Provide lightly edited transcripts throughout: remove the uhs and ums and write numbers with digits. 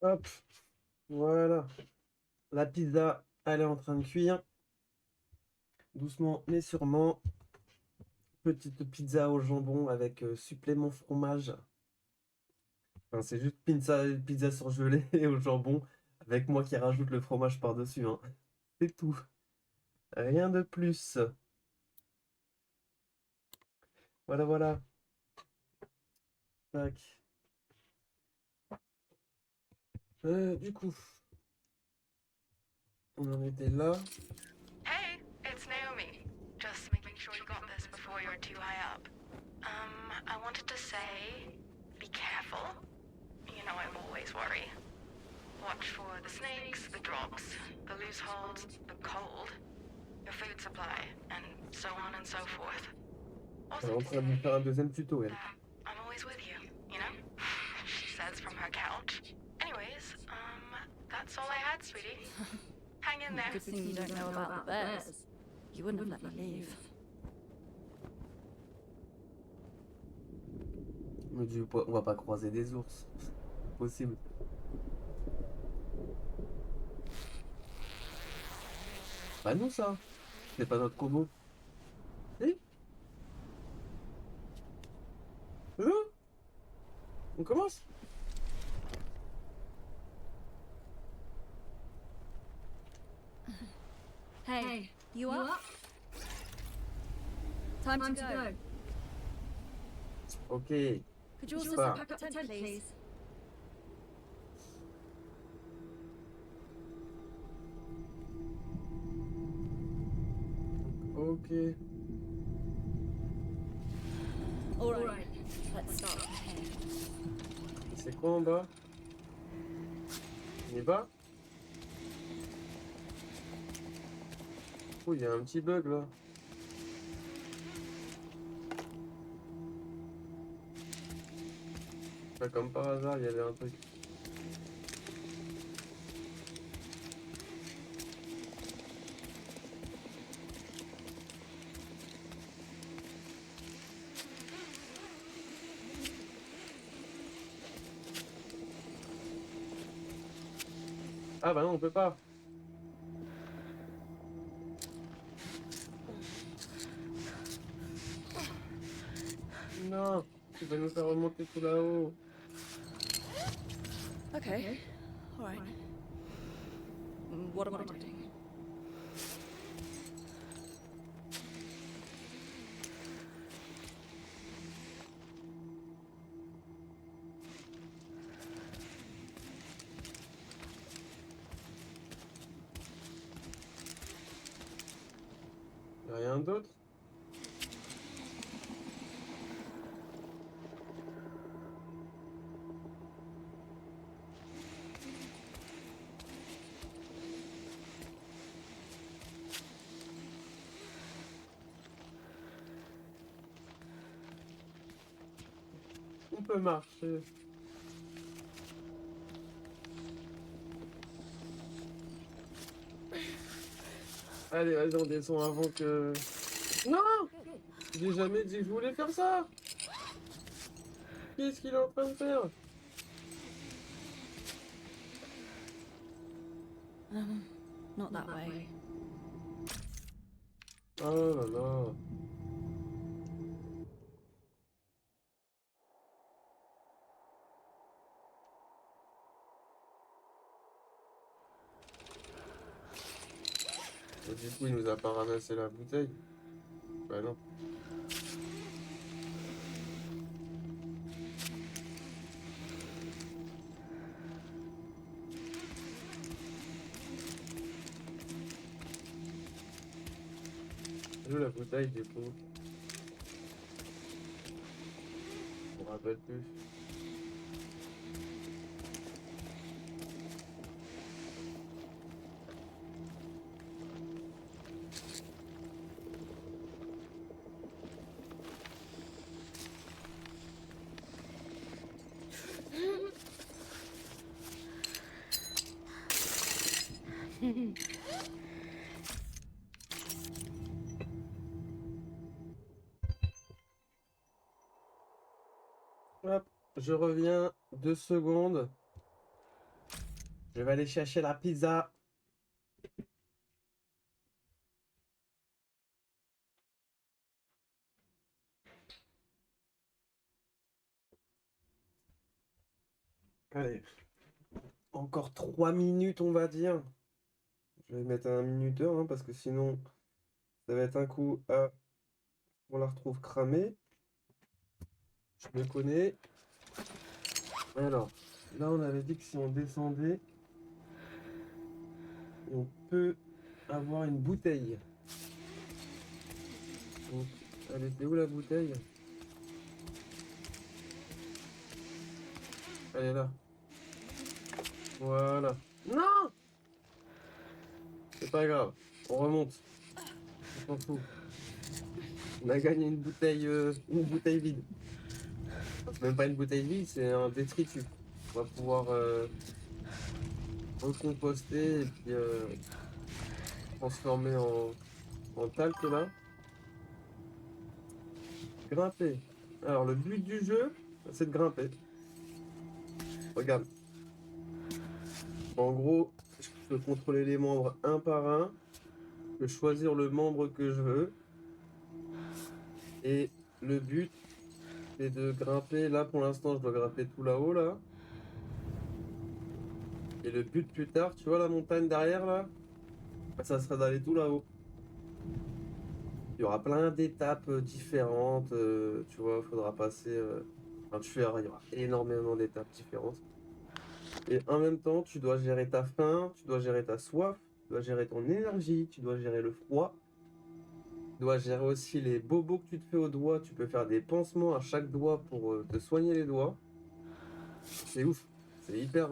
Hop, voilà. La pizza, elle est en train de cuire. Doucement mais sûrement. Petite pizza au jambon avec supplément fromage. Enfin, c'est juste pizza surgelée et au jambon avec moi qui rajoute le fromage par-dessus, hein. C'est tout. Rien de plus. Voilà, voilà. Tac. Du coup, on en était là. Hey, it's Naomi. Just making sure you got this before you're too high up. I wanted to say, be careful. You know I always worry. Watch for the snakes, the drops, the loose holds, the cold, your food supply, and so on and so forth. Elle est Also en to train de me faire un say deuxième tuto, elle. that I'm always with you, you know? She says from her couch. Anyways, that's all I had, sweetie. Hang in there. Good thing you don't know about the bears. You wouldn't have let me leave. Me dis, on va pas croiser des ours. Possible. Bah non, ça. C'est pas notre combo. Si? Bonjour. On commence? Hey, you up? Time to go. Ok. Could you Je also pars. pack up the tent, please? Ok. All right, let's start. C'est quoi en bas? On y va? Oh, il y a un petit bug là. Pas comme par hasard, il y avait un truc. Ah bah non, on peut pas. Non, tu vas nous faire remonter tout là-haut. Okay, all right. What am I doing? Y a rien d'autre? On peut marcher. Allez, vas-y, on descend avant que... Non! J'ai jamais dit que je voulais faire ça! Qu'est-ce qu'il est en train de faire? Not that way. Oh là là. Et du coup, il nous a pas ramassé la bouteille. Bah non. Elle est où la bouteille du coup? Je me rappelle plus. Hop, je reviens 2 secondes. Je vais aller chercher la pizza. Allez, encore 3 minutes, on va dire. Je vais mettre un minuteur, hein, parce que sinon, ça va être un coup à... On la retrouve cramée. Je me connais. Alors, là, on avait dit que si on descendait, on peut avoir une bouteille. Donc, elle était où la bouteille? Elle est là. Voilà. Non! C'est pas grave. On remonte. On s'en fout. On a gagné une bouteille vide. C'est même pas une bouteille vide, c'est un détritus. On va pouvoir recomposter et puis transformer en talc là. Grimper. Alors le but du jeu, c'est de grimper. Regarde. En gros, je peux contrôler les membres un par un. Je peux choisir le membre que je veux. Et le but, c'est de grimper. Là, pour l'instant, je dois grimper tout là-haut, là. Et le but plus tard, tu vois la montagne derrière, là? Bah, ça sera d'aller tout là-haut. Il y aura plein d'étapes différentes. Tu vois, il faudra passer... enfin, il y aura énormément d'étapes différentes. Et en même temps, tu dois gérer ta faim, tu dois gérer ta soif, tu dois gérer ton énergie, tu dois gérer le froid. Tu dois gérer aussi les bobos que tu te fais aux doigts. Tu peux faire des pansements à chaque doigt pour te soigner les doigts. C'est ouf. C'est hyper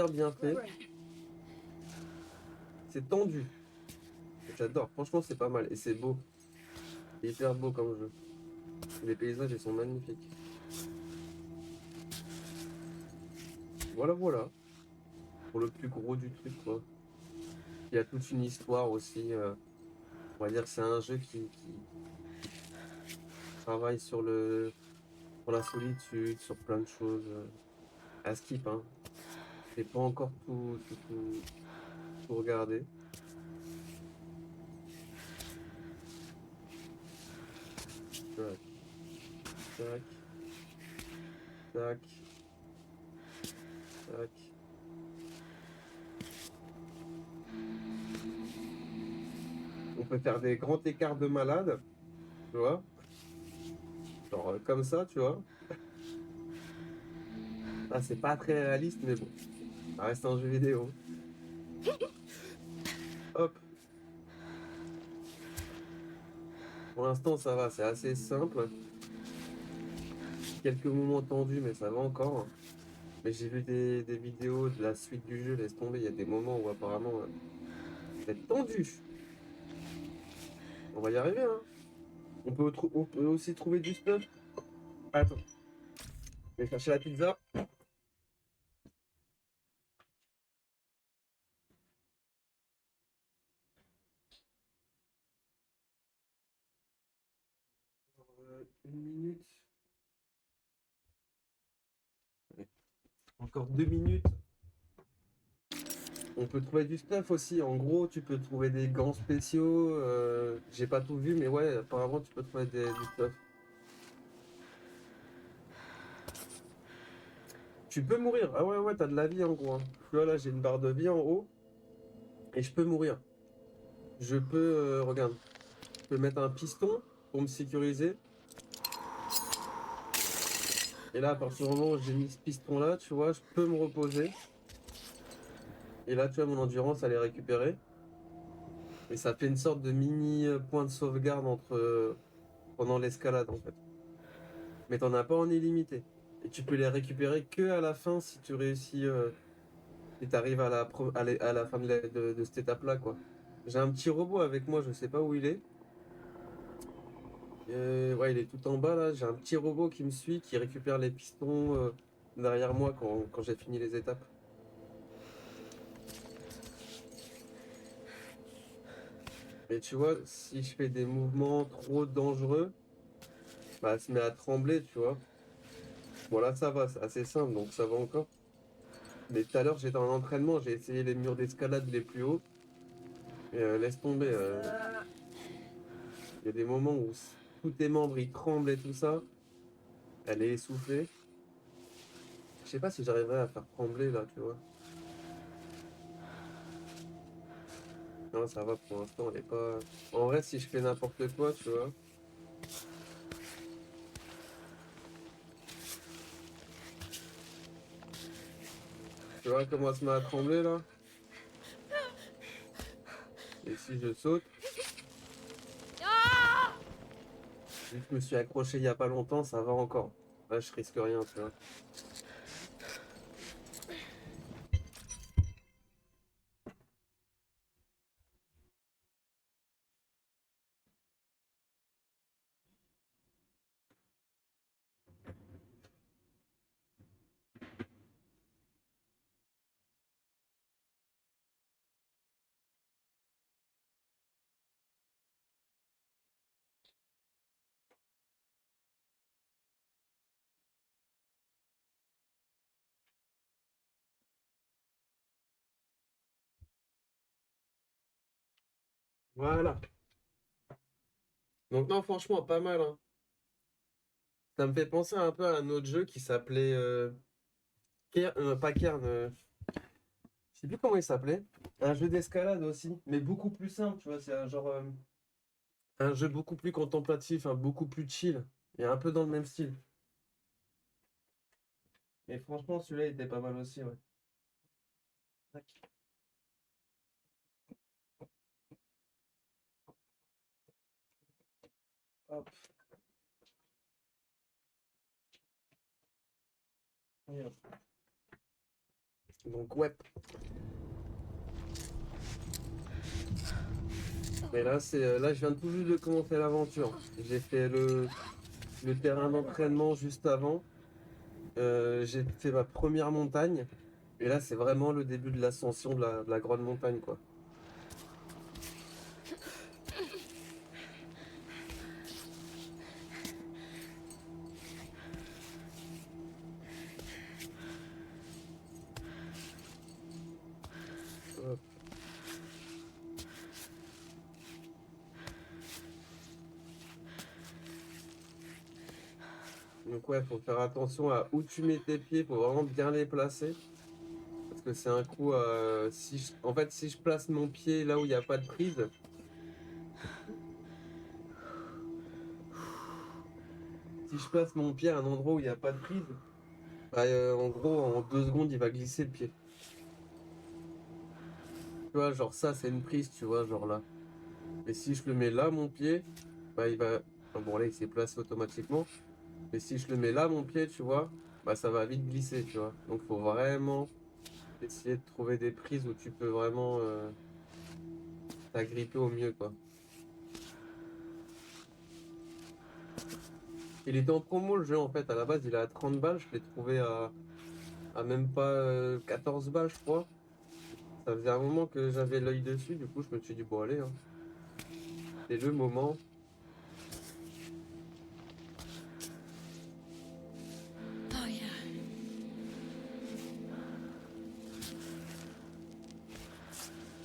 bien fait. C'est tendu. J'adore. Franchement, c'est pas mal. Et c'est beau. C'est hyper beau comme jeu. Les paysages, ils sont magnifiques. Voilà, voilà. Pour le plus gros du truc, quoi. Il y a toute une histoire aussi. On va dire que c'est un jeu qui travaille sur la solitude, sur plein de choses. À skip, hein. J'ai pas encore tout regardé. Tac, tac, tac, tac. On peut faire des grands écarts de malade, tu vois. Genre comme ça, tu vois. Ah, c'est pas très réaliste, mais bon, ça reste un jeu vidéo. Hop. Pour l'instant, ça va, c'est assez simple. Quelques moments tendus, mais ça va encore. Mais j'ai vu des vidéos de la suite du jeu, laisse tomber, il y a des moments où apparemment, c'est tendu. On va y arriver, hein. On peut aussi trouver du stuff. Attends, je vais chercher la pizza. Une minute. Allez, encore 2 minutes. On peut trouver du stuff aussi. En gros, tu peux trouver des gants spéciaux. J'ai pas tout vu, mais ouais, apparemment, tu peux trouver du stuff. Tu peux mourir. Ah ouais, ouais, t'as de la vie en gros, hein. Là, j'ai une barre de vie en haut. Et je peux mourir. Je peux, regarde, je peux mettre un piston pour me sécuriser. Et là, à partir du moment où j'ai mis ce piston-là, tu vois, je peux me reposer. Et là, tu vois, mon endurance, elle est récupérée. Et ça fait une sorte de mini point de sauvegarde pendant l'escalade, en fait. Mais t'en as pas en illimité. Et tu peux les récupérer que à la fin si tu réussis, si t'arrives à la fin de cette étape-là, quoi. J'ai un petit robot avec moi, je sais pas où il est. Ouais, il est tout en bas là. J'ai un petit robot qui me suit, qui récupère les pistons derrière moi quand j'ai fini les étapes. Et tu vois, si je fais des mouvements trop dangereux, bah, elle se met à trembler, tu vois. Bon, là, ça va, c'est assez simple, donc ça va encore. Mais tout à l'heure, j'étais en entraînement, j'ai essayé les murs d'escalade les plus hauts. Et laisse tomber. Il y a des moments où tous tes membres ils tremblent et tout ça. Elle est essoufflée. Je sais pas si j'arriverai à faire trembler là, tu vois. Non, ça va pour l'instant, elle est pas. En vrai, si je fais n'importe quoi, tu vois. Tu vois comment elle se met à trembler là? Et si je saute, vu que je me suis accroché il y a pas longtemps, ça va encore. Là, je risque rien, tu vois. Voilà. Donc non, franchement, pas mal, hein. Ça me fait penser un peu à un autre jeu qui s'appelait pas Kern, je sais plus comment il s'appelait. Un jeu d'escalade aussi, mais beaucoup plus simple, tu vois. C'est un genre un jeu beaucoup plus contemplatif, hein, beaucoup plus chill. Et un peu dans le même style. Et franchement, celui-là il était pas mal aussi, ouais. Tac. Hop. Et hop. Donc ouais. Mais là, là, je viens tout juste de commencer l'aventure. J'ai fait le terrain d'entraînement juste avant. J'ai fait ma première montagne. Et là, c'est vraiment le début de l'ascension de la grande montagne, quoi. Hop. Donc ouais, faut faire attention à où tu mets tes pieds, faut vraiment bien les placer. Parce que c'est un coup, en fait, si je place mon pied là où il n'y a pas de prise, si je place mon pied à un endroit où il n'y a pas de prise, bah, en gros, en 2 secondes, il va glisser le pied. Tu vois, genre ça, c'est une prise, tu vois, genre là. Mais si je le mets là, mon pied, bah, il va. Ah, bon, là, il s'est placé automatiquement. Mais si je le mets là, mon pied, tu vois, bah, ça va vite glisser, tu vois. Donc, faut vraiment essayer de trouver des prises où tu peux vraiment t'agripper au mieux, quoi. Il était en promo le jeu en fait, à la base il est à 30 balles, je l'ai trouvé à même pas 14 balles je crois. Ça faisait un moment que j'avais l'œil dessus, du coup je me suis dit bon allez, hein, c'est le moment. Oh, yeah.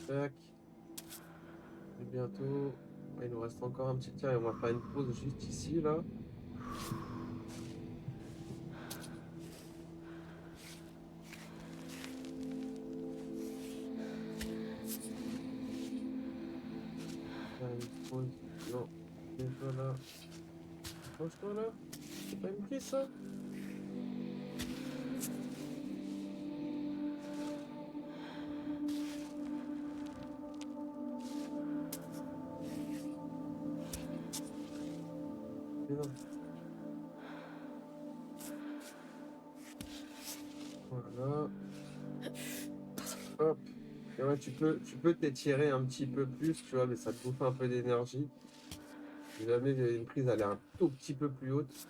Tac, et bientôt. Ouais, il nous reste encore un petit tiers et on va faire une pause juste ici là. Faire une pause. Non, mets-toi là. Approche-toi là. C'est pas une prise ça? Mais non. Voilà. Hop. Et ouais, tu peux t'étirer un petit peu plus, tu vois, mais ça te bouffe un peu d'énergie. Si jamais une prise elle est un tout petit peu plus haute.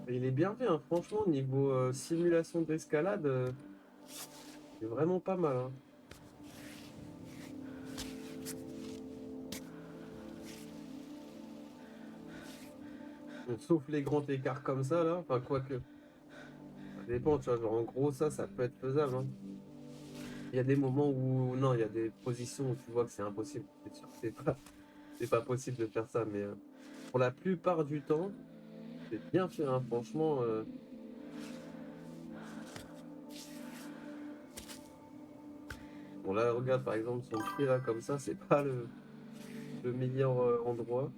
Il est bien fait, hein. Franchement, niveau simulation d'escalade, c'est vraiment pas mal, hein. Sauf les grands écarts comme ça, là. Enfin, quoique, ça dépend, tu vois. Genre, en gros, ça peut être faisable, hein. Il y a des moments où, non, il y a des positions où tu vois que c'est impossible. C'est sûr, c'est pas possible de faire ça, mais pour la plupart du temps, c'est bien fait, hein. Franchement. Bon, là, regarde, par exemple, son pied, là, comme ça, c'est pas le meilleur endroit.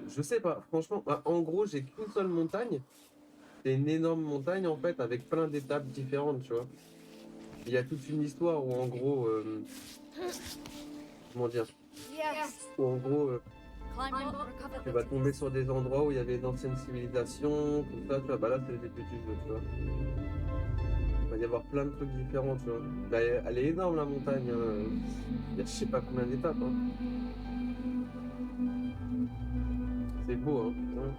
Je sais pas, franchement, bah, en gros, j'ai qu'une seule montagne. C'est une énorme montagne, en fait, avec plein d'étapes différentes, tu vois. Il y a toute une histoire où, en gros, comment dire, Yes. où, en gros, Climb up, recover tu the vas tomber sur des endroits où il y avait d'anciennes civilisations, tout ça, tu vois. Bah là, c'est le début du jeu, tu vois. Il va y avoir plein de trucs différents, tu vois. Bah, elle est énorme, la montagne, hein. Il y a je sais pas combien d'étapes, hein. C'est beau, hein, putain.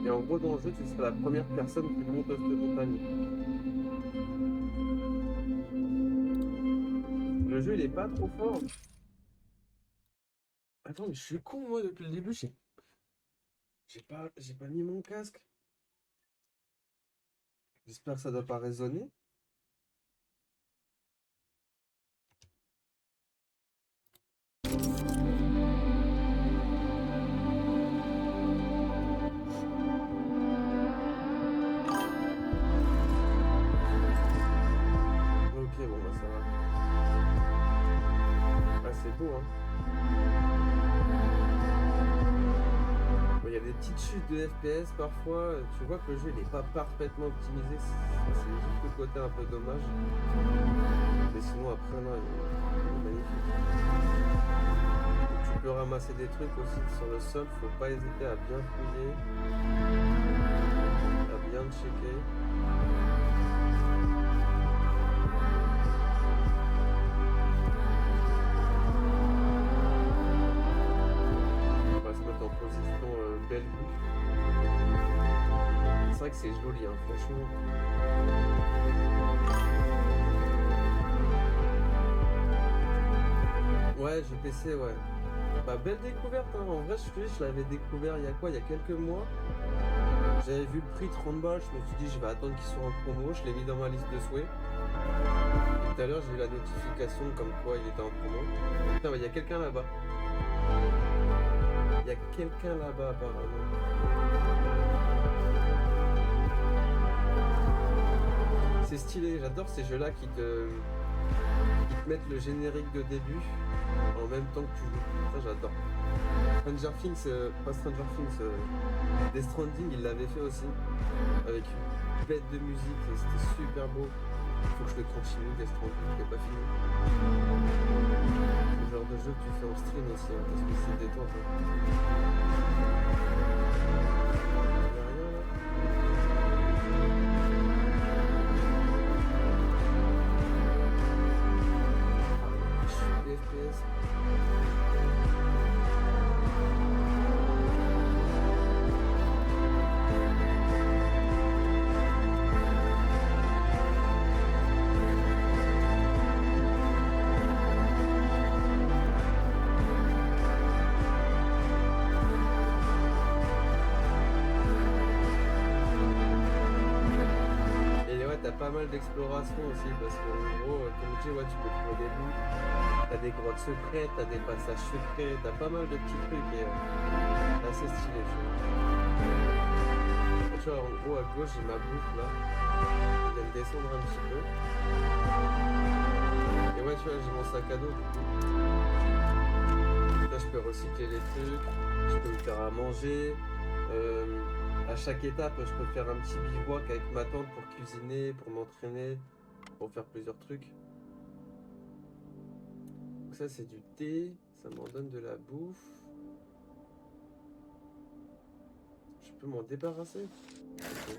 Et en gros, dans le jeu, tu seras la première personne qui monte cette montagne. Le jeu, il est pas trop fort. Attends, mais je suis con, moi, depuis le début, j'ai pas mis mon casque. J'espère que ça doit pas résonner. Ok, bon, bah ça va. Ah, c'est beau, hein. Bon, il y a des petites chutes de FPS parfois. Tu vois que le jeu, il est pas parfaitement optimisé. C'est juste le côté un peu dommage. Mais sinon, après, non, il est magnifique. Tu peux ramasser des trucs aussi sur le sol. Faut pas hésiter à bien fouiller, à bien checker. On va se mettre en position belle vue. C'est vrai que c'est joli, hein, franchement. Ouais, GPC, ouais. Bah, belle découverte, hein. En vrai, je l'avais découvert il y a quoi? Il y a quelques mois. J'avais vu le prix 30 balles, je me suis dit je vais attendre qu'il soit en promo, je l'ai mis dans ma liste de souhaits. Et tout à l'heure j'ai eu la notification comme quoi il était en promo. Putain, bah, il y a quelqu'un là-bas. Il y a quelqu'un là-bas apparemment. C'est stylé, j'adore ces jeux-là qui te mettent le générique de début en même temps que tu joues. Ça j'adore. Stranger Things, pas Stranger Things, Death Stranding, il l'avait fait aussi, avec une bête de musique, et c'était super beau. Faut que je le continue, Death Stranding, je l'ai pas fini. C'est le genre de jeu que tu fais en stream aussi, hein, parce que c'est détente, hein. Y a rien là. Je suis des FPS. Et ouais, t'as pas mal d'exploration aussi, parce qu'en gros, comme je dis, ouais, tu peux trouver des bouts, t'as des grottes secrètes, t'as des passages secrets, t'as pas mal de petits trucs, et c'est assez stylé, je trouve. Tu vois, en gros, à gauche, j'ai ma bouffe, là. Je viens de descendre un petit peu. Et ouais, tu vois, j'ai mon sac à dos, du coup. Là, je peux recycler les trucs, je peux me faire à manger. À chaque étape, je peux faire un petit bivouac avec ma tante pour cuisiner, pour m'entraîner, pour faire plusieurs trucs. Donc ça, c'est du thé, ça m'en donne de la bouffe. Je peux m'en débarrasser? Ok.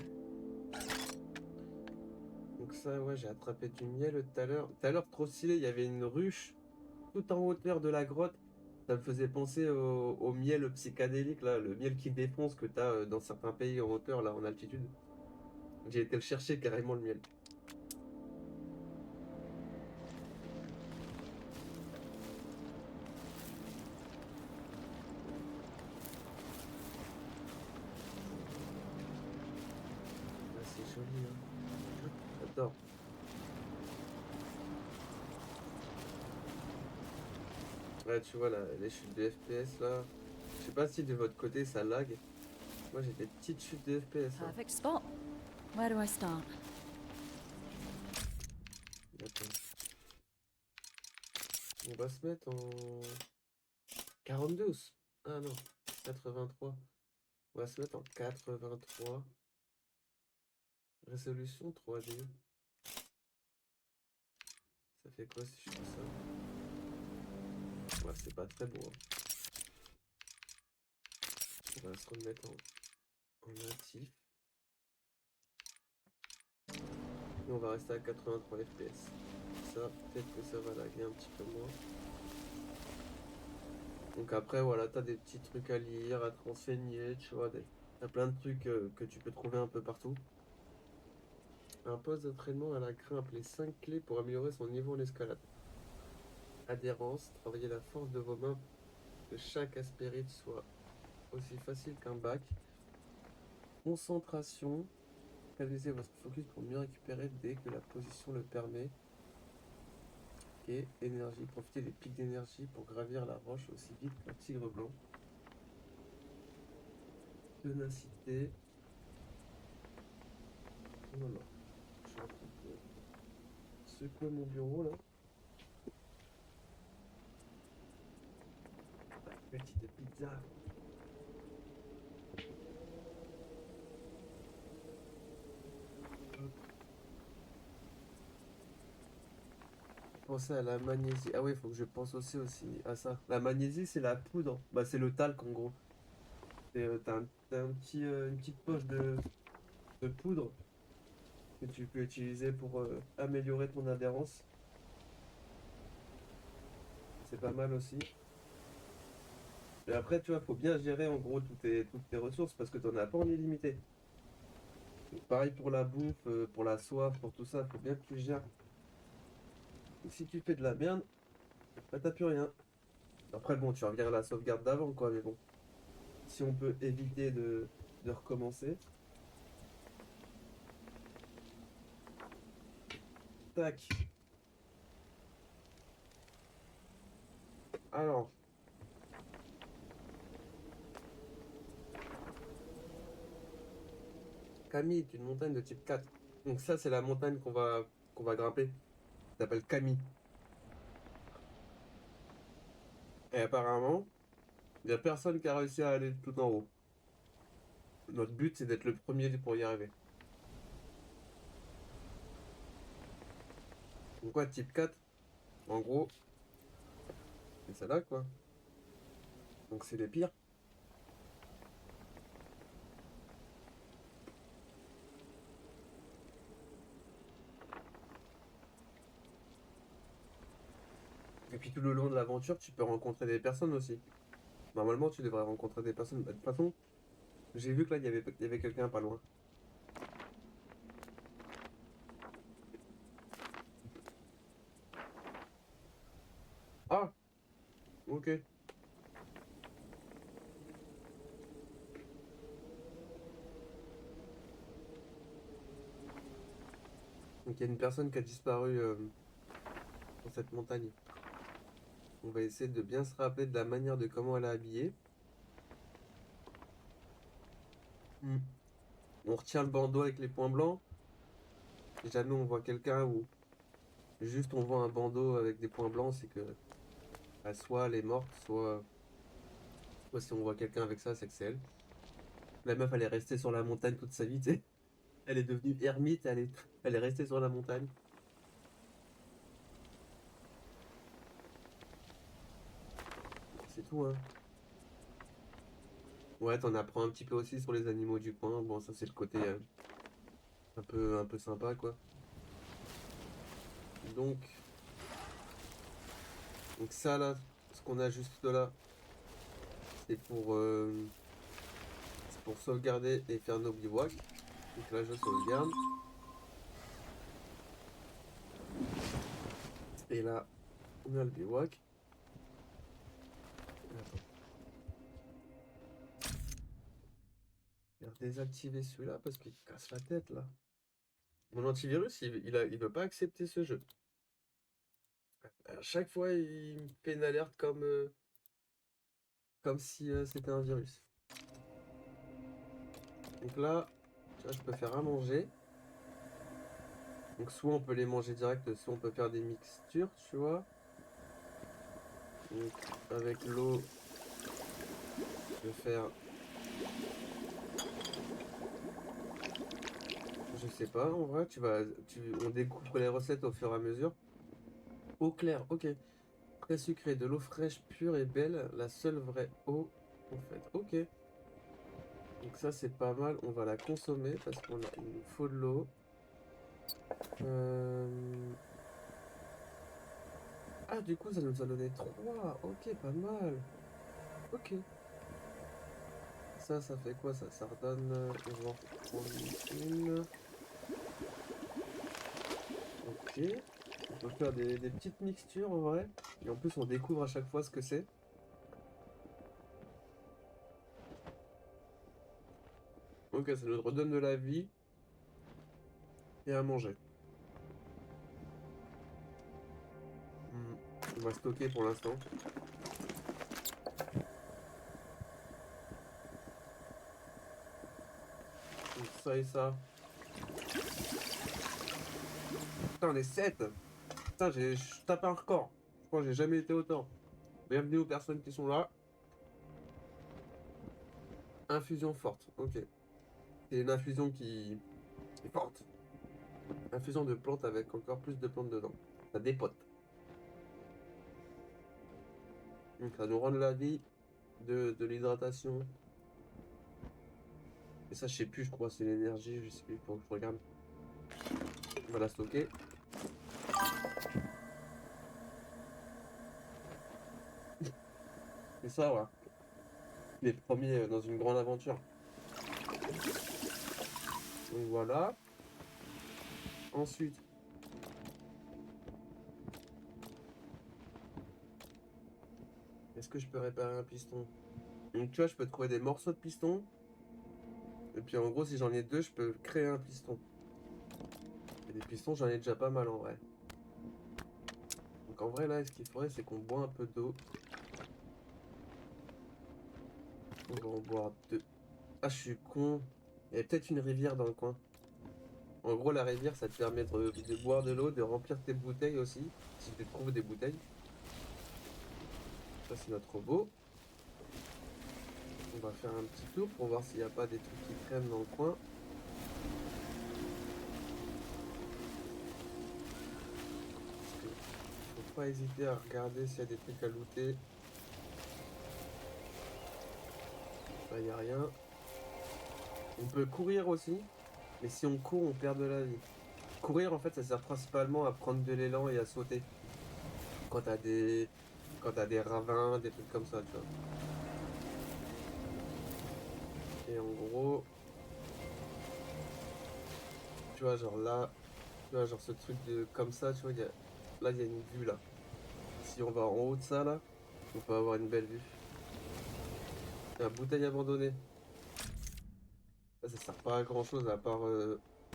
Donc ça, ouais, j'ai attrapé du miel tout à l'heure. Tout à l'heure, trop stylé, il y avait une ruche tout en hauteur de la grotte. Ça me faisait penser au miel psychédélique, là, le miel qui défonce que t'as dans certains pays en hauteur, là, en altitude. J'ai été le chercher carrément le miel. Ah, c'est joli, hein. J'adore. Ouais, tu vois, là, les chutes de FPS, là. Je sais pas si de votre côté ça lag. Moi, j'ai des petites chutes de FPS, hein. Perfect spot. Where do I start? Attends. On va se mettre en 42. Ah non, 83. On va se mettre en 83. Résolution 3D. Ça fait quoi si je fais ça? Ouais, c'est pas très beau, hein. On va se remettre en natif. Et on va rester à 83 FPS. Ça, peut-être que ça va laguer un petit peu moins. Donc après, voilà, t'as des petits trucs à lire, à te renseigner, tu vois. T'as plein de trucs que tu peux trouver un peu partout. Un poste d'entraînement à la grimpe, les 5 clés pour améliorer son niveau en escalade. Adhérence, travailler la force de vos mains, que chaque aspérite soit aussi facile qu'un bac. Concentration, canalisez votre focus pour mieux récupérer dès que la position le permet. Et énergie, profitez des pics d'énergie pour gravir la roche aussi vite qu'un tigre blanc. Ténacité. Oh là là, je suis en train de secouer mon bureau là. Petite pizza. Pensez à la magnésie. Ah oui, il faut que je pense aussi à ça. La magnésie, c'est la poudre. Bah, c'est le talc en gros. T'as une petite poche de poudre que tu peux utiliser pour améliorer ton adhérence. C'est pas mal aussi. Et après, tu vois, faut bien gérer en gros toutes tes ressources parce que t'en as pas en illimité. Donc, pareil pour la bouffe, pour la soif, pour tout ça, faut bien que tu gères. Et si tu fais de la merde, bah t'as plus rien. Après, bon, tu reviens à la sauvegarde d'avant, quoi, mais bon. Si on peut éviter de recommencer. Tac. Alors, Camille est une montagne de type 4. Donc ça, c'est la montagne qu'on va grimper. Ça s'appelle Camille. Et apparemment, il n'y a personne qui a réussi à aller tout en haut. Notre but, c'est d'être le premier pour y arriver. Donc quoi, type 4, en gros, c'est ça là, quoi. Donc c'est les pires. Et puis tout le long de l'aventure, tu peux rencontrer des personnes aussi. Normalement, tu devrais rencontrer des personnes. Bah, de toute façon, j'ai vu que là, il y avait quelqu'un pas loin. Ah, ok. Donc il y a une personne qui a disparu dans cette montagne. On va essayer de bien se rappeler de la manière de comment elle est habillée. Hmm. On retient le bandeau avec les points blancs. Si jamais on voit quelqu'un ou juste on voit un bandeau avec des points blancs, c'est que bah, soit elle est morte, soit si on voit quelqu'un avec ça, c'est que c'est elle. La meuf, elle est restée sur la montagne toute sa vie, tu sais. Elle est devenue ermite, elle est restée sur la montagne. C'est tout, hein. Ouais, t'en apprends un petit peu aussi sur les animaux du coin. Bon, ça, c'est le côté un peu sympa, quoi. Donc, donc ça, là, ce qu'on a juste là, c'est pour sauvegarder et faire nos bivouacs. Donc là, je sauvegarde. Et là, on a le bivouac. Attends. Je vais désactiver celui-là parce qu'il casse la tête là. Mon antivirus, il veut pas accepter ce jeu. À chaque fois, il me fait une alerte comme si c'était un virus. Donc là, tu vois, je peux faire à manger. Donc soit on peut les manger direct, soit on peut faire des mixtures, tu vois. Donc avec l'eau, je vais faire... Je sais pas, en vrai, on découvre les recettes au fur et à mesure. Eau claire, ok. Très sucrée, de l'eau fraîche, pure et belle, la seule vraie eau, en fait. Ok. Donc ça, c'est pas mal. On va la consommer parce il nous faut de l'eau. Ah, du coup, ça nous a donné 3. Ok, pas mal. Ok. Ça fait quoi ça? Ça redonne... on va en prendre une. Ok. On peut faire des petites mixtures en vrai. Et en plus, on découvre à chaque fois ce que c'est. Ok, ça nous redonne de la vie. Et à manger. On va stocker pour l'instant. Donc ça et ça. Putain, on est 7. Putain, je tape un record. Je crois que j'ai jamais été autant. Bienvenue aux personnes qui sont là. Infusion forte. Ok. C'est une infusion qui est forte. Infusion de plantes avec encore plus de plantes dedans. Ça dépote. Donc ça nous rend de la vie, de l'hydratation. Et ça, je sais plus, je crois, c'est l'énergie, je sais plus, faut que je regarde. On va la stocker. C'est ça, ouais. Les premiers dans une grande aventure. Donc voilà. Ensuite, est-ce que je peux réparer un piston? Donc tu vois, je peux trouver des morceaux de piston. Et puis en gros, si j'en ai deux, je peux créer un piston. Et des pistons, j'en ai déjà pas mal en vrai. Donc en vrai, là, ce qu'il faudrait, c'est qu'on boit un peu d'eau. On va en boire deux. Ah, je suis con. Il y a peut-être une rivière dans le coin. En gros, la rivière, ça te permet de boire de l'eau, de remplir tes bouteilles aussi. Si tu trouves des bouteilles. Ça, c'est notre robot. On va faire un petit tour pour voir s'il n'y a pas des trucs qui traînent dans le coin. Faut pas hésiter à regarder s'il y a des trucs à looter. Là, il n'y a rien. On peut courir aussi. Mais si on court, on perd de la vie. Courir, en fait, ça sert principalement à prendre de l'élan et à sauter. Quand t'as des ravins, des trucs comme ça, tu vois. Et en gros, tu vois, genre là, tu vois, genre ce truc comme ça, tu vois, là, il y a une vue, là. Si on va en haut de ça, là, on peut avoir une belle vue. La bouteille abandonnée. Ça sert pas à grand chose à part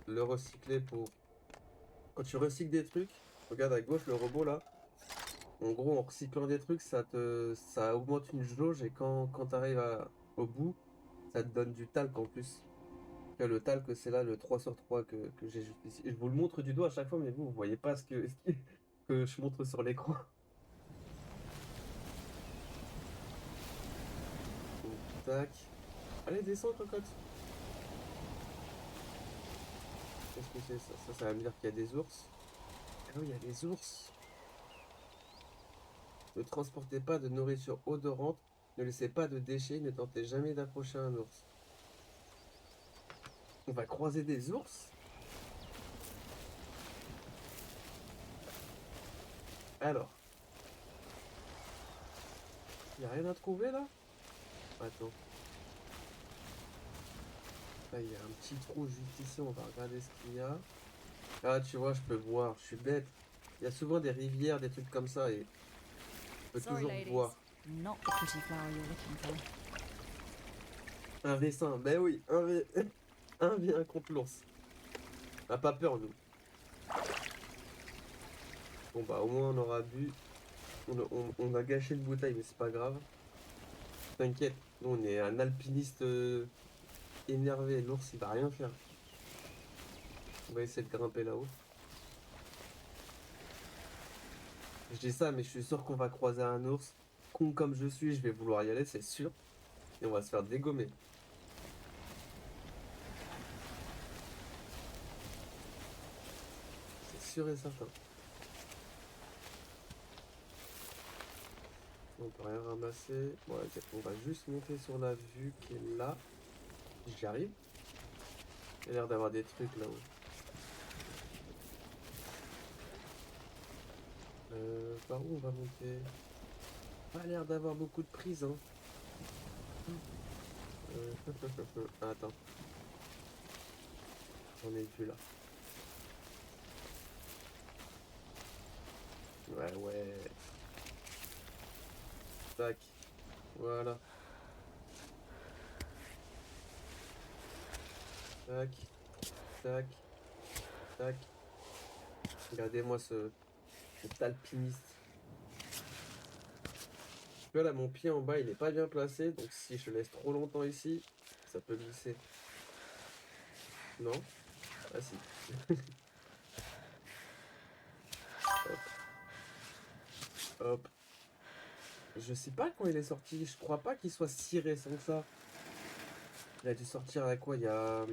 le recycler pour... Quand tu recycles des trucs, regarde à gauche le robot là. En gros, en recyclant des trucs, ça augmente une jauge et quand tu arrives au bout, ça te donne du talc en plus. Tu vois, le talc, c'est là le 3 sur 3 que j'ai juste ici. Je vous le montre du doigt à chaque fois, mais vous voyez pas que je montre sur l'écran. Donc, tac. Allez, descends, cocotte. Qu'est-ce que c'est ça? Ça va me dire qu'il y a des ours. Ah oui, il y a des ours. Ne transportez pas de nourriture odorante, ne laissez pas de déchets, ne tentez jamais d'approcher un ours. On va croiser des ours? Alors, Y a rien à trouver là? Attends. Là, il y a un petit trou juste ici, on va regarder ce qu'il y a. Ah, tu vois, je peux voir, je suis bête. Il y a souvent des rivières, des trucs comme ça, et je peux Sorry, toujours ladies. voir. Not the pretty flower you're looking for. Un V5, ben oui, un V... un V1 contre l'ours. On a pas peur, nous. Bon, bah, au moins, on aura bu. On a gâché une bouteille, mais c'est pas grave. T'inquiète, nous, on est un alpiniste énervé. L'ours, il va rien faire. On va essayer de grimper là-haut. Je dis ça, mais je suis sûr qu'on va croiser un ours. Con comme je suis, je vais vouloir y aller, c'est sûr. Et on va se faire dégommer. C'est sûr et certain. On peut rien ramasser. Bon, ok, on va juste monter sur la vue qui est là. J'y arrive. Il y a l'air d'avoir des trucs là-haut. Par où on va monter? Pas l'air d'avoir beaucoup de prise, hein. Attends. J'en ai vu là. Ouais, ouais. Tac. Voilà. Tac. Tac. Tac. Regardez-moi cet alpiniste. Tu vois là, mon pied en bas, il est pas bien placé. Donc si je laisse trop longtemps ici, ça peut glisser. Non? Ah si. Hop. Hop. Je sais pas quand il est sorti. Je crois pas qu'il soit si récent que ça. Il a dû sortir à quoi? Il y a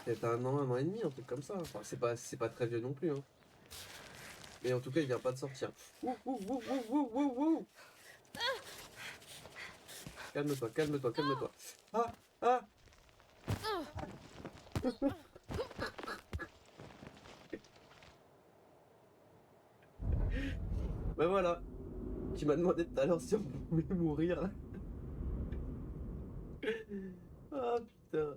peut-être un an et demi, un truc comme ça. Enfin, c'est pas très vieux non plus, hein. Mais en tout cas, il vient pas de sortir. Ouh, ouh, ouh, ouh, ouh, ouh, ouh. Calme-toi, calme-toi, calme-toi. Ah, ah. Ben voilà. Tu m'as demandé tout à l'heure si on pouvait mourir. Ah putain.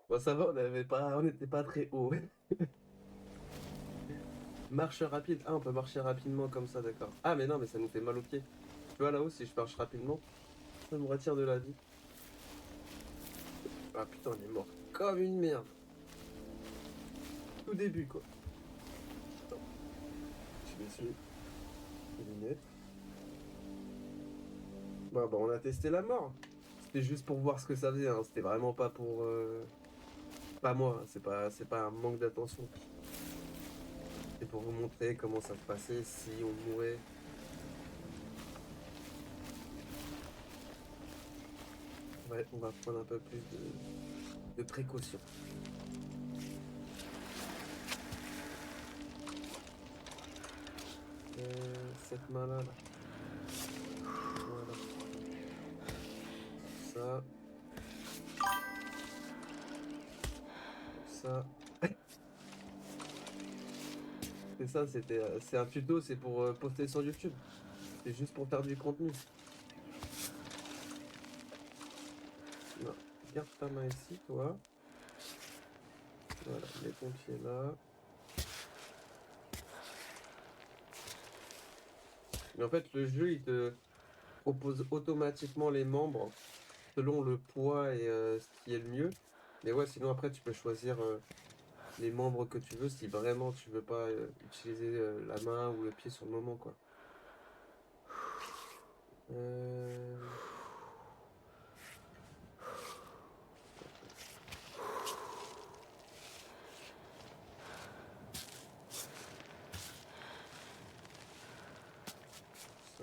Bon, ça va, on n'était pas très haut. Marche rapide. Ah, on peut marcher rapidement comme ça, d'accord. Ah, mais non, mais ça nous fait mal aux pieds. Tu vois là-haut, si je marche rapidement, ça me retire de la vie. Ah putain, on est mort comme une merde. Tout début, quoi. Attends, je vais essayer. Les lunettes. Bah, on a testé la mort. C'était juste pour voir ce que ça faisait, hein. C'était vraiment pas pour... Pas moi, hein. C'est pas un manque d'attention. C'est pour vous montrer comment ça se passait si on mourait. Ouais, on va prendre un peu plus de précautions. Cette main-là, là. Voilà. Ça. Ça. C'est ça, c'est un tuto, c'est pour poster sur YouTube. C'est juste pour faire du contenu. Non. Garde ta main ici, toi. Voilà, mets ton pied là. Mais en fait, le jeu, il te propose automatiquement les membres selon le poids et ce qui est le mieux. Mais ouais, sinon après, tu peux choisir les membres que tu veux si vraiment tu veux pas utiliser la main ou le pied sur le moment, quoi. Euh,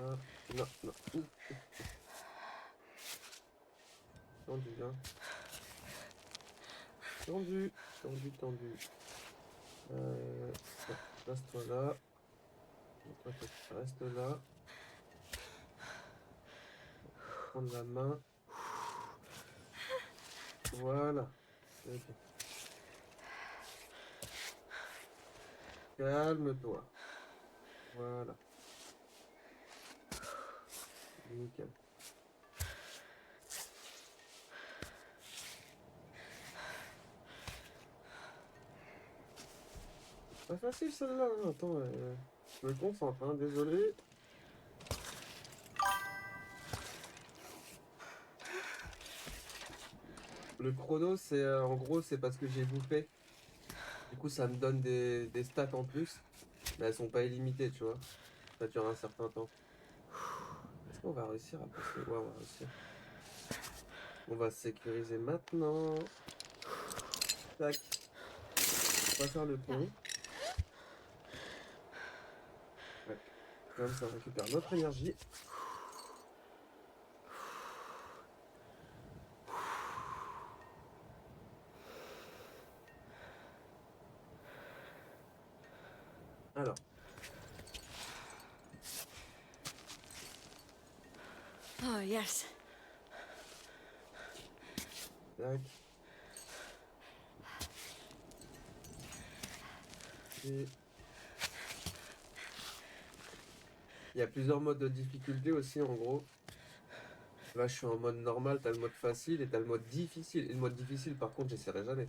Ça. Non, non. Ouh. Tendu, hein. Tendu, tendu, tendu. Tiens, place-toi là. Toi, tu restes là. Prendre la main. Voilà. Ok. Calme-toi. Voilà. Nickel. Pas facile celle-là, hein. Attends, je me concentre, hein. Désolé. Le chrono, c'est en gros, c'est parce que j'ai bouffé. Du coup, ça me donne des stats en plus. Mais elles sont pas illimitées, tu vois. Ça dure un certain temps. Est-ce qu'on va réussir à passer? Ouais, on va réussir. On va se sécuriser maintenant. Tac. On va faire le pont. Tac. Comme ça, on récupère notre énergie. Alors, Oh, yes. tac. Et il y a plusieurs modes de difficulté aussi, en gros. Là, je suis en mode normal, t'as le mode facile et t'as le mode difficile. Et le mode difficile, par contre, j'essaierai jamais.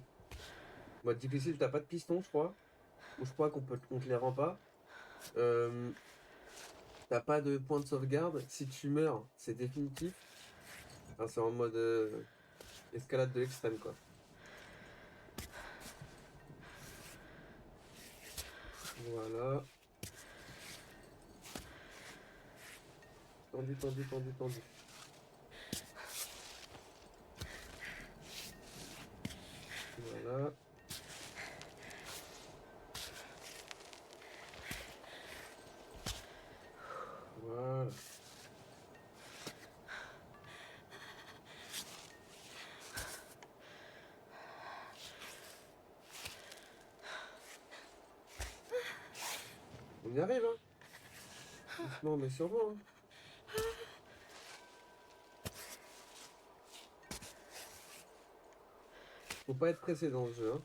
Mode difficile, t'as pas de piston, je crois. Ou je crois on te les rend pas. Euh, T'as pas de point de sauvegarde. Si tu meurs, c'est définitif. Enfin, c'est en mode escalade de l'extrême, quoi. Voilà. Tendu, tendu, tendu, tendu. Voilà. Voilà. On y arrive, hein. Doucement, mais sûrement, hein. Faut pas être pressé dans le jeu, hein.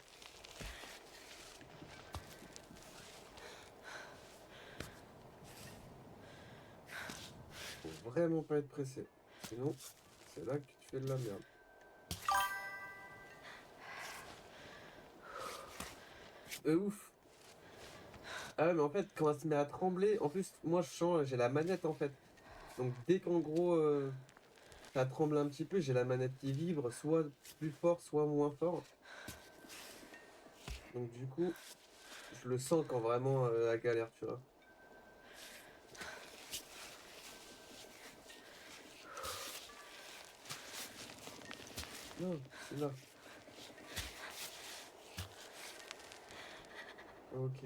Faut vraiment pas être pressé. Sinon, c'est là que tu fais de la merde. Ouf. Ah, mais en fait, quand elle se met à trembler, en plus, moi je sens, j'ai la manette en fait. Donc dès qu'en gros, ça tremble un petit peu, j'ai la manette qui vibre, soit plus fort, soit moins fort. Donc du coup, je le sens quand vraiment la galère, tu vois. Non, c'est là. Ok.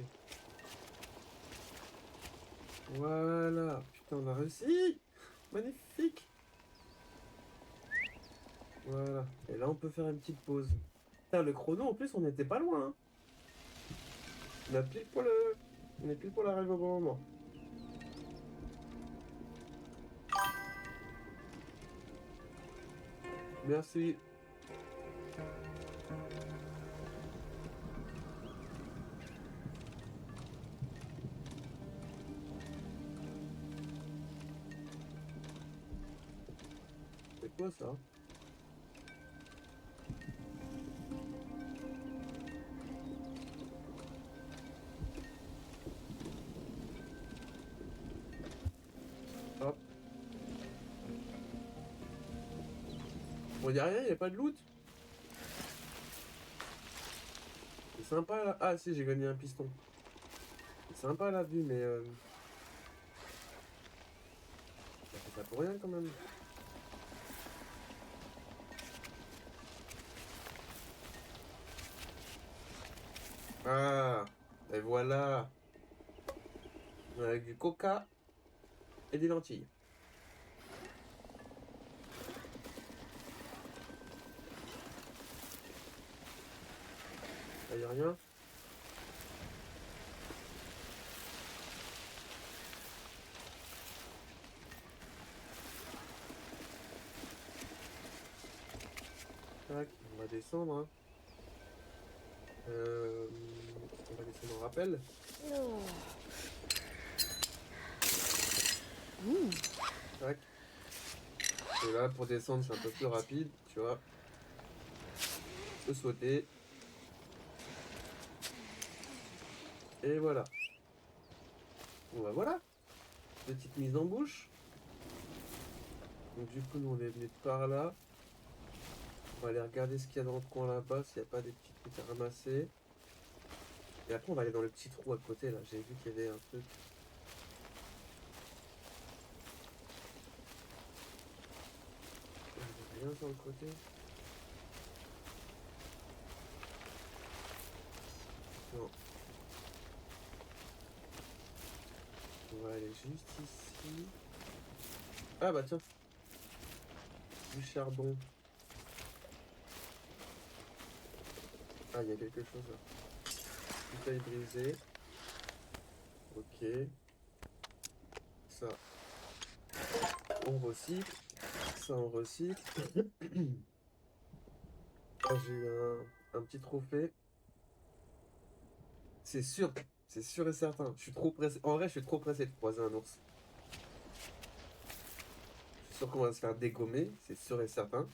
Voilà. Putain, on a réussi. Magnifique. Voilà. Et là, on peut faire une petite pause. Putain, le chrono, en plus, on n'était pas loin, hein. On a pile pour le... On est pile pour l'arrivée au bon moment. Merci. C'est quoi ça? Hop. Bon, y a rien, y a pas de loot. C'est sympa là. Ah si, j'ai gagné un piston. C'est sympa la vue, mais j'ai fait ça pour rien quand même. Ah, et voilà. Avec du coca et des lentilles. Là, y a rien. Tac, on va descendre, hein. On va descendre en rappel. Tac. Et là, pour descendre, c'est un peu plus rapide, tu vois. Je peux sauter. Et voilà. Bon bah voilà. Petite mise en bouche. Donc du coup, nous on est venu par là. On va aller regarder ce qu'il y a dans le coin là-bas, s'il n'y a pas des petits trucs à ramasser. Et après, on va aller dans le petit trou à côté là. J'ai vu qu'il y avait un truc. Il y a rien sur le côté. Non. On va aller juste ici. Ah bah tiens. Du charbon. Ah, il y a quelque chose là. Bouteille brisée. Ok. Ça, on recycle. Ça, on recycle. Ah, j'ai eu un petit trophée. C'est sûr et certain. Je suis trop pressé. En vrai, je suis trop pressé de croiser un ours. Je suis sûr qu'on va se faire dégommer, c'est sûr et certain.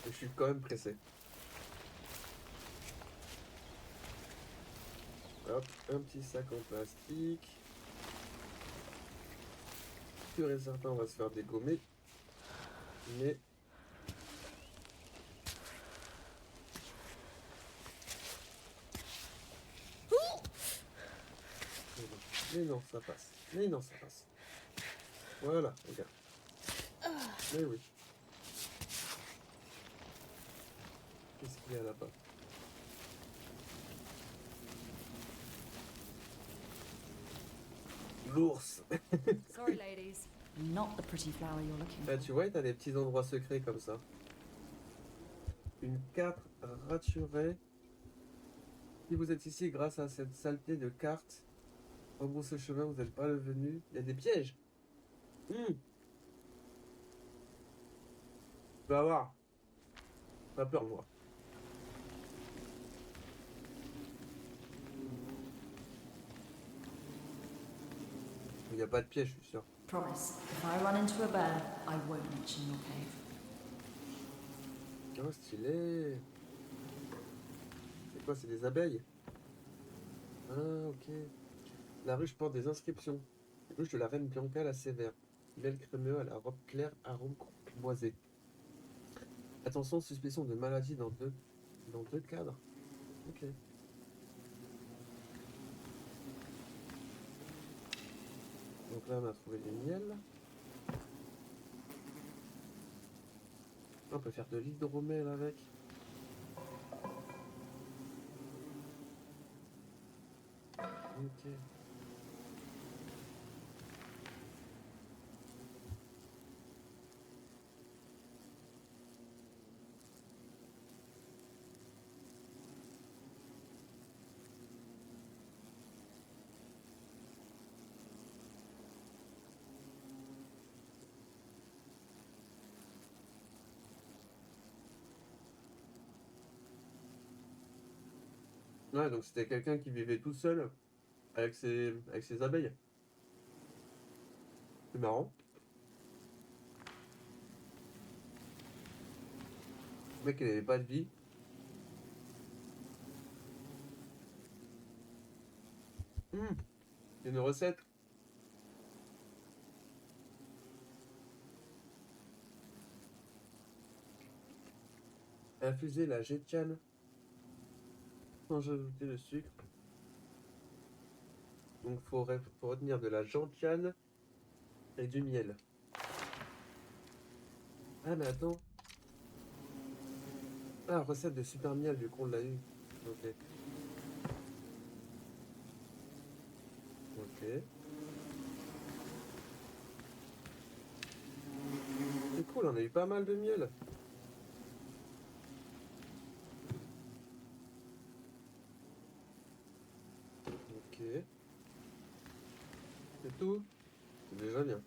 Mais je suis quand même pressé. Hop, un petit sac en plastique. Sûr et certain, on va se faire dégommer. Mais mais non, ça passe. Mais non, ça passe. Voilà, regarde. Mais oui. Qu'est-ce qu'il y a là-bas? L'ours. Sorry, ladies. Not the pretty flower you're looking Ah, for. tu vois, t'as des petits endroits secrets comme ça. Une carte raturée. Si vous êtes ici grâce à cette saleté de carte, rebroussez chemin, vous n'êtes pas le venu. Il y a des pièges. Tu vas voir. Pas peur, moi. Il n'y a pas de piège, je suis sûr. Promise, if I run into a bear, I won't mention your cave. Oh, stylé. C'est quoi, c'est des abeilles? Ah, ok. La ruche porte des inscriptions. Ruche de la reine Bianca la Sévère. Miel crémeux à la robe claire, arôme boisé. Attention, suspicion de maladie dans deux cadres. Ok. Donc là, on a trouvé du miel. On peut faire de l'hydromel avec. Ok. Ouais, donc c'était quelqu'un qui vivait tout seul avec ses abeilles. C'est marrant. Le mec, il avait pas de vie. C'est une recette. Infuser la gentiane sans ajouter de sucre. Donc faut retenir de la gentiane et du miel. Ah mais attends. Ah, recette de super miel, du coup on l'a eu. Ok. Ok. C'est cool, on a eu pas mal de miel. Ok. C'est tout. C'est déjà bien.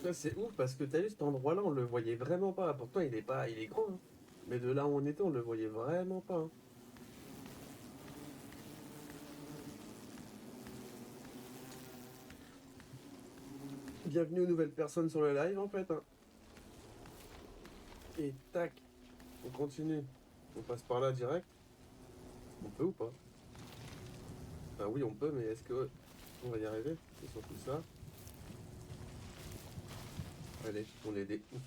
Ça c'est ouf parce que t'as vu cet endroit-là, on le voyait vraiment pas. Pourtant il est pas, il est grand, hein. Mais de là où on était, on le voyait vraiment pas, hein. Bienvenue aux nouvelles personnes sur le live en fait. Hein. Et tac, on continue. On passe par là direct. On peut ou pas? Enfin oui on peut, mais est-ce que on va y arriver? C'est surtout ça. Allez, on est des ouf.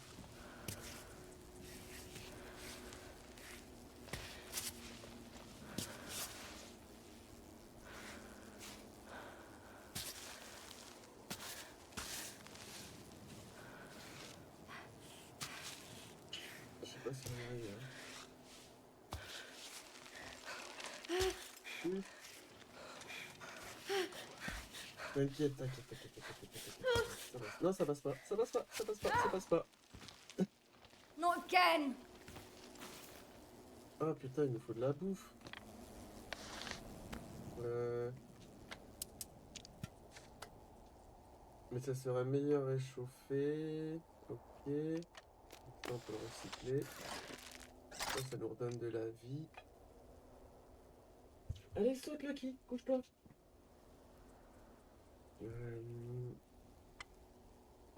Je sais pas si on y arrive. Hein. T'inquiète, t'inquiète. Ça passe. Non, ça passe pas, ça passe pas, ça passe pas, ça passe pas. Not again! Ah putain, il nous faut de la bouffe. Mais ça serait meilleur réchauffé. Ok. Ça, on peut le recycler. Ça nous redonne de la vie. Allez, saute Lucky, couche-toi.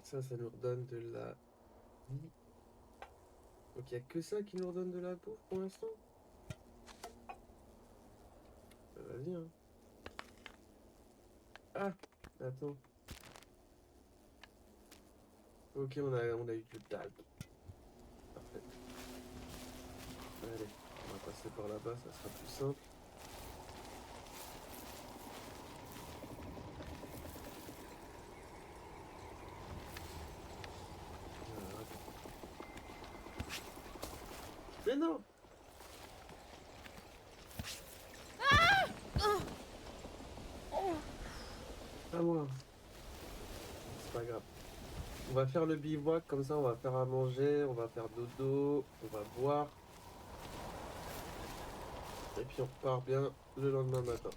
Ça nous redonne de la vie. Donc il n'y a que ça qui nous redonne de la bouffe pour l'instant. Vas-y hein. Ah, attends. Ok, on a eu du dalle. Parfait. Allez, on va passer par là-bas, ça sera plus simple. Voilà. Mais non! Pas moi. C'est pas grave. On va faire le bivouac, comme ça on va faire à manger, on va faire dodo, on va boire. Et puis on repart bien le lendemain matin.